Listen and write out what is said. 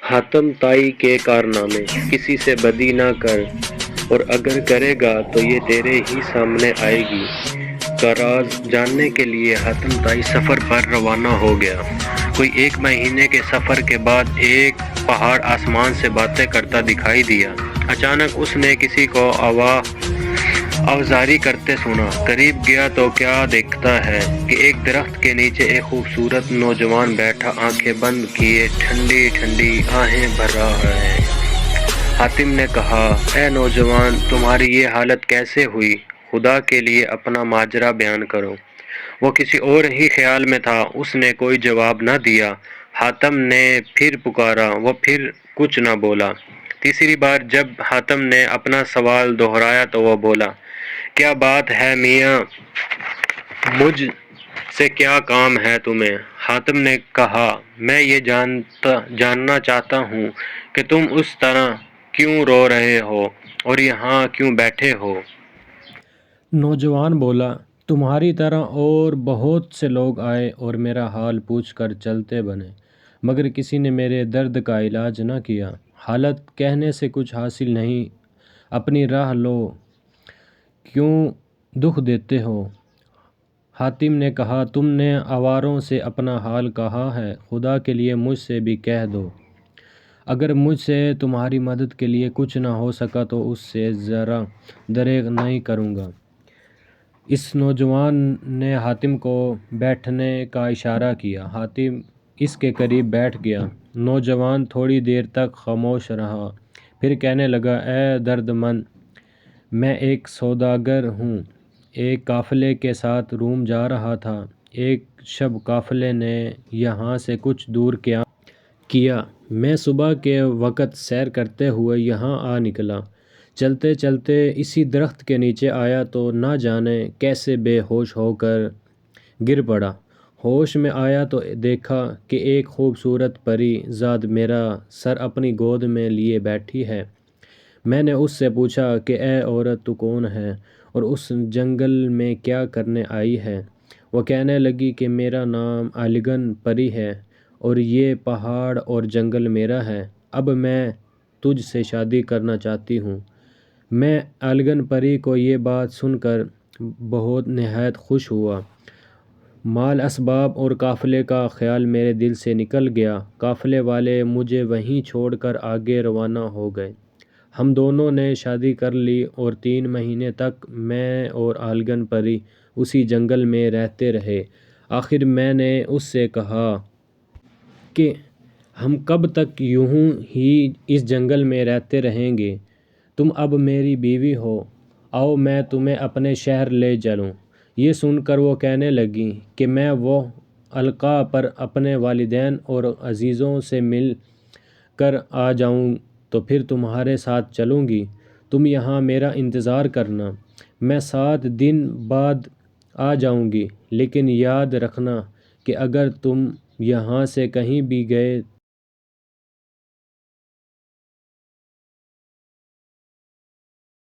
حاتم طائی کے کارنامے: کسی سے بدی نہ کر، اور اگر کرے گا تو یہ تیرے ہی سامنے آئے گی۔ کا راز جاننے کے لیے حاتم طائی سفر پر روانہ ہو گیا۔ کوئی 1 مہینے کے سفر کے بعد ایک پہاڑ آسمان سے باتیں کرتا دکھائی دیا۔ اچانک اس نے کسی کو آوازاری کرتے سنا۔ قریب گیا تو کیا دیکھتا ہے کہ ایک درخت کے نیچے ایک خوبصورت نوجوان بیٹھا آنکھیں بند کیے ٹھنڈی ٹھنڈی آہیں بھر رہا ہے۔ حاتم نے کہا، اے نوجوان، تمہاری یہ حالت کیسے ہوئی؟ خدا کے لیے اپنا ماجرا بیان کرو۔ وہ کسی اور ہی خیال میں تھا، اس نے کوئی جواب نہ دیا۔ حاتم نے پھر پکارا، وہ پھر کچھ نہ بولا۔ تیسری بار جب حاتم نے اپنا سوال دہرایا تو وہ بولا، کیا بات ہے میاں، مجھ سے کیا کام ہے تمہیں؟ حاتم نے کہا، میں یہ جاننا چاہتا ہوں کہ تم اس طرح کیوں رو رہے ہو اور یہاں کیوں بیٹھے ہو؟ نوجوان بولا، تمہاری طرح اور بہت سے لوگ آئے اور میرا حال پوچھ کر چلتے بنے، مگر کسی نے میرے درد کا علاج نہ کیا۔ حالت کہنے سے کچھ حاصل نہیں، اپنی راہ لو، کیوں دکھ دیتے ہو؟ حاتم نے کہا، تم نے آواروں سے اپنا حال کہا ہے، خدا کے لیے مجھ سے بھی کہہ دو۔ اگر مجھ سے تمہاری مدد کے لیے کچھ نہ ہو سکا تو اس سے ذرا دریغ نہیں کروں گا۔ اس نوجوان نے حاتم کو بیٹھنے کا اشارہ کیا۔ حاتم اس کے قریب بیٹھ گیا۔ نوجوان تھوڑی دیر تک خاموش رہا، پھر کہنے لگا، اے درد مند، میں ایک سوداگر ہوں، ایک قافلے کے ساتھ روم جا رہا تھا۔ ایک شب قافلے نے یہاں سے کچھ دور قیام کیا۔ میں صبح کے وقت سیر کرتے ہوئے یہاں آ نکلا۔ چلتے چلتے اسی درخت کے نیچے آیا تو نہ جانے کیسے بے ہوش ہو کر گر پڑا۔ ہوش میں آیا تو دیکھا کہ ایک خوبصورت پری زاد میرا سر اپنی گود میں لیے بیٹھی ہے۔ میں نے اس سے پوچھا کہ اے عورت، تو کون ہے اور اس جنگل میں کیا کرنے آئی ہے؟ وہ کہنے لگی کہ میرا نام آلگن پری ہے اور یہ پہاڑ اور جنگل میرا ہے۔ اب میں تجھ سے شادی کرنا چاہتی ہوں۔ میں آلگن پری کو یہ بات سن کر بہت نہایت خوش ہوا۔ مال اسباب اور قافلے کا خیال میرے دل سے نکل گیا۔ قافلے والے مجھے وہیں چھوڑ کر آگے روانہ ہو گئے۔ ہم دونوں نے شادی کر لی اور 3 مہینے تک میں اور آلگن پری اسی جنگل میں رہتے رہے۔ آخر میں نے اس سے کہا کہ ہم کب تک یوں ہی اس جنگل میں رہتے رہیں گے؟ تم اب میری بیوی ہو، آؤ میں تمہیں اپنے شہر لے چلوں۔ یہ سن کر وہ کہنے لگی کہ میں وہ القاء پر اپنے والدین اور عزیزوں سے مل کر آ جاؤں تو پھر تمہارے ساتھ چلوں گی۔ تم یہاں میرا انتظار کرنا، میں 7 دن بعد آ جاؤں گی، لیکن یاد رکھنا کہ اگر تم یہاں سے کہیں بھی گئے